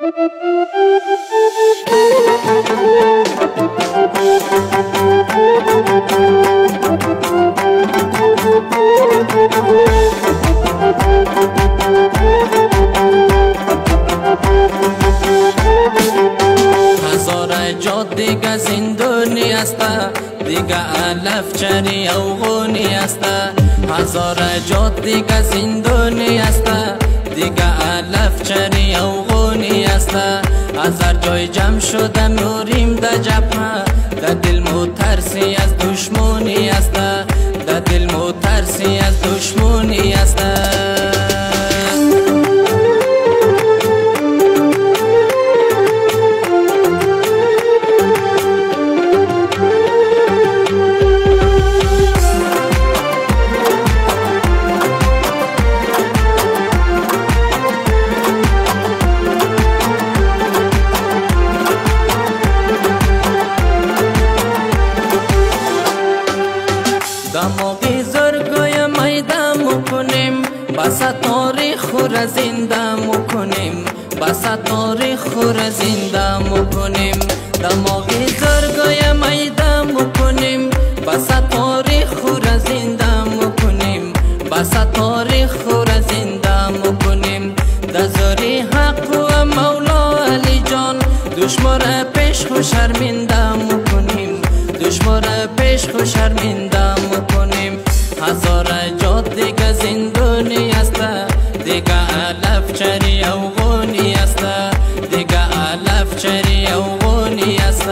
هزار جاد دیگه زندونی است، دیگه علف چری اوغونی است. هزار جاد دیگه زندونی است، دیگه علف چری اوغونی است. هزار جای جمع شده میریم در جبهه، در دل مو ترسی از دشمنی است، در دل مو ترسی از دشمنی است. دماغی زرگای میدم کنیم، بس تاریخ را زنده کنیم، بس تاریخ را زنده کنیم. دماغی زرگای میدم کنیم، بس تاریخ را زنده کنیم، بس تاریخ را زنده کنیم. دزاری حق و مولا علی جان، دشمن پیش خو شرمنده کنیم، دشمن پیش خو شرمنده کنیم. هزار جاد دیگه زندونی است، دیگه علف چری اوغونی است، دیگه علف چری اوغونی است.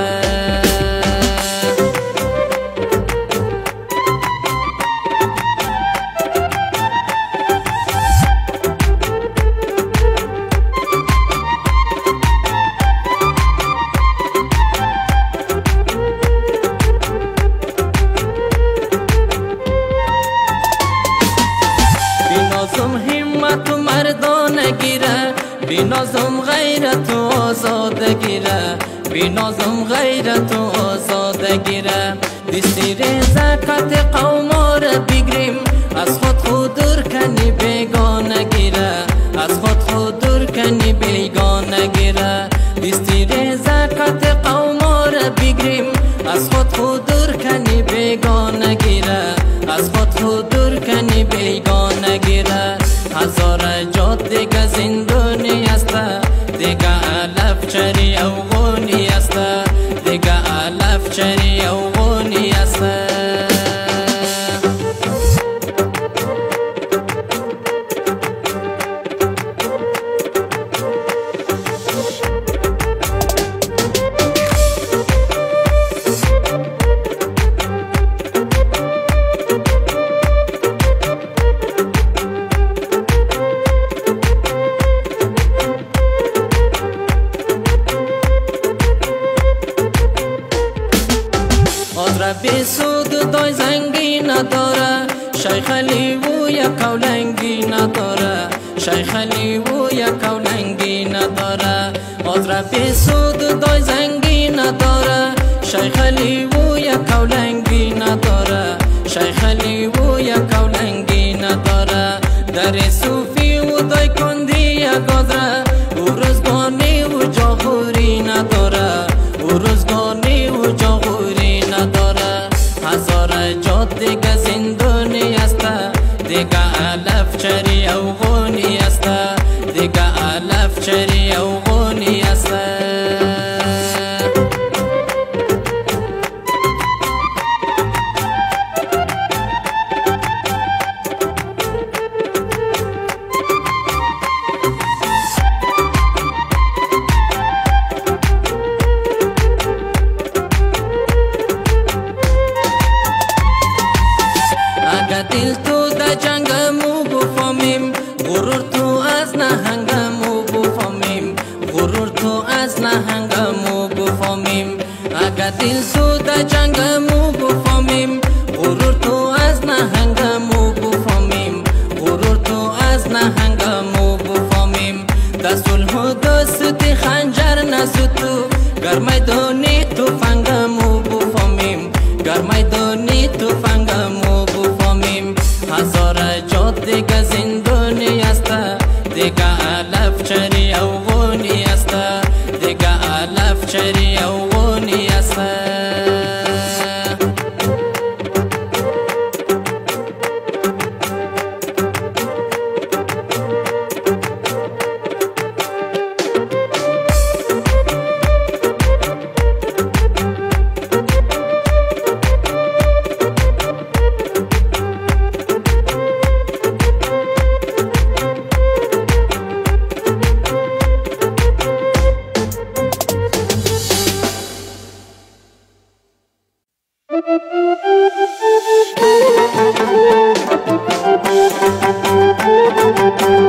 همت و مردانه گیره، بی نازم غیرت و آزاده گیره، بی نازم غیرت و آزاده گیره. دستی زکات قوما را بگیریم، از خود دور کنی بیگانه گیره، از خود دور کنی بیگانه گیره. دستی زکات قوما را بگیریم، از خود دور کنی بیگانه گیره، از خود دور کنی بیگانه گیره. هزار جاد دیگه زندونی است، دیگه علف چری اوغونی است، دیگه علف چری اوغونی است. بی سود دای زنگی نداره، شیخ علی و یک کولنگی نداره، شیخ علی و یک کولنگی نداره. آدر بی سود دای زنگی نداره، شیخ علی و یک کولنگی نداره، شیخ علی و یک کولنگی نداره. در صوفی و دای کندی یک آدره، او روزگانی و جاغوری نداره، او روزگانی و جاغوری نداره. هزار جاد دیگه زندونی است، دیگه علف چری اوغونی است، دیگه علف چری اوغونی است. دل تو در جنگمو بفهمیم، غرور تو از نهنگمو بفهمیم، غرور تو از نهنگمو بفهمیم. اگر دل تو در جنگمو بفهمیم، غرور تو از نهنگمو بفهمیم، غرور تو از نهنگمو بفهمیم. در صلح و دست خنجر نسوتو، گر میدانی تو فنگمو بفهمیم، گر میدانی تو فنگمو بفهمیم. هزار جاد دیگه زندونی است، دیگه علف چری اوغونی است. Thank you.